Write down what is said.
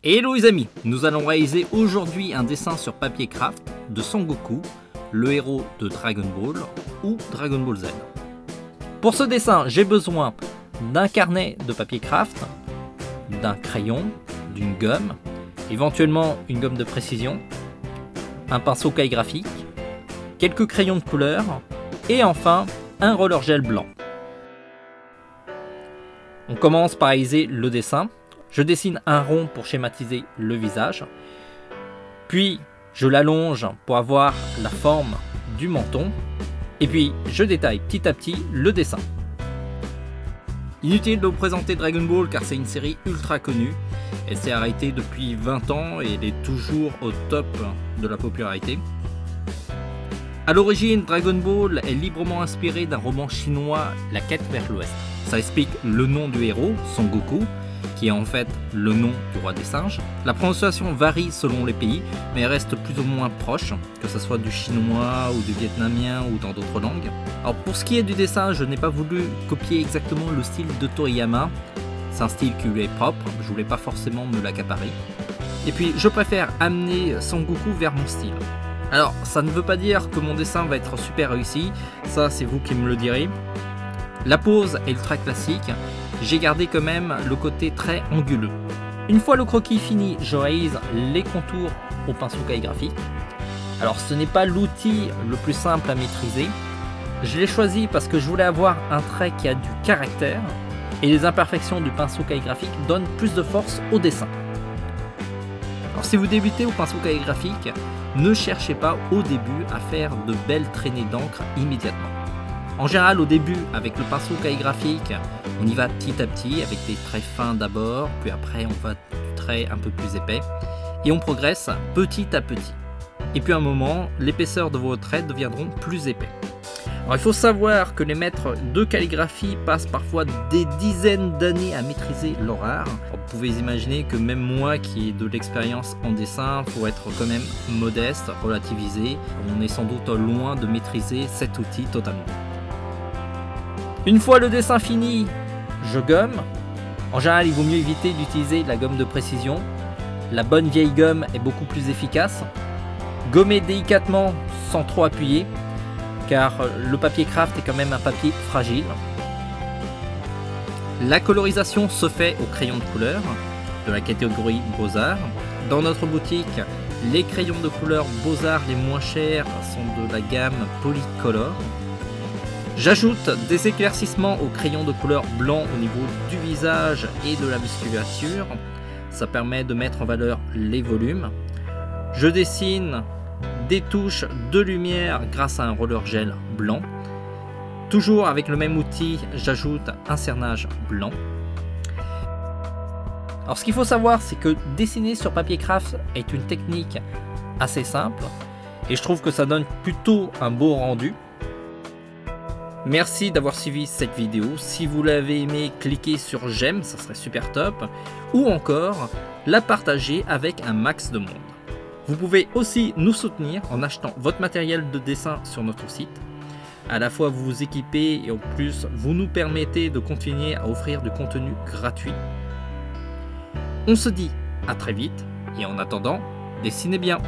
Hello les amis, nous allons réaliser aujourd'hui un dessin sur papier craft de Son Goku, le héros de Dragon Ball ou Dragon Ball Z. Pour ce dessin, j'ai besoin d'un carnet de papier craft, d'un crayon, d'une gomme, éventuellement une gomme de précision, un pinceau calligraphique, quelques crayons de couleur et enfin un roller gel blanc. On commence par réaliser le dessin. Je dessine un rond pour schématiser le visage, puis je l'allonge pour avoir la forme du menton, et puis je détaille petit à petit le dessin. Inutile de vous présenter Dragon Ball car c'est une série ultra connue. Elle s'est arrêtée depuis 20 ans et elle est toujours au top de la popularité. A l'origine, Dragon Ball est librement inspiré d'un roman chinois, La Quête vers l'Ouest. Ça explique le nom du héros, Son Goku, qui est en fait le nom du roi des singes. La prononciation varie selon les pays, mais elle reste plus ou moins proche, que ce soit du chinois ou du vietnamien ou dans d'autres langues. Alors pour ce qui est du dessin, je n'ai pas voulu copier exactement le style de Toriyama. C'est un style qui lui est propre, je voulais pas forcément me l'accaparer. Et puis je préfère amener Son Goku vers mon style. Alors ça ne veut pas dire que mon dessin va être super réussi, ça c'est vous qui me le direz. La pose est ultra classique, j'ai gardé quand même le côté très anguleux. Une fois le croquis fini, je réalise les contours au pinceau calligraphique. Alors ce n'est pas l'outil le plus simple à maîtriser. Je l'ai choisi parce que je voulais avoir un trait qui a du caractère et les imperfections du pinceau calligraphique donnent plus de force au dessin. Alors si vous débutez au pinceau calligraphique, ne cherchez pas au début à faire de belles traînées d'encre immédiatement. En général, au début, avec le pinceau calligraphique, on y va petit à petit, avec des traits fins d'abord, puis après on va du trait un peu plus épais, et on progresse petit à petit. Et puis à un moment, l'épaisseur de vos traits deviendront plus épais. Alors il faut savoir que les maîtres de calligraphie passent parfois des dizaines d'années à maîtriser leur art. Vous pouvez imaginer que même moi qui ai de l'expérience en dessin, il faut être quand même modeste, relativisé. On est sans doute loin de maîtriser cet outil totalement. Une fois le dessin fini, je gomme. En général, il vaut mieux éviter d'utiliser la gomme de précision. La bonne vieille gomme est beaucoup plus efficace. Gommer délicatement sans trop appuyer, car le papier craft est quand même un papier fragile. La colorisation se fait au crayon de couleur de la catégorie Beaux-Arts. Dans notre boutique, les crayons de couleur Beaux-Arts les moins chers sont de la gamme Polycolor. J'ajoute des éclaircissements au crayon de couleur blanc au niveau du visage et de la musculature. Ça permet de mettre en valeur les volumes. Je dessine des touches de lumière grâce à un roller gel blanc. Toujours avec le même outil, j'ajoute un cernage blanc. Alors ce qu'il faut savoir, c'est que dessiner sur papier craft est une technique assez simple et je trouve que ça donne plutôt un beau rendu. Merci d'avoir suivi cette vidéo. Si vous l'avez aimé, cliquez sur j'aime, ça serait super top. Ou encore, la partager avec un max de monde. Vous pouvez aussi nous soutenir en achetant votre matériel de dessin sur notre site. À la fois vous vous équipez et en plus vous nous permettez de continuer à offrir du contenu gratuit. On se dit à très vite et en attendant, dessinez bien.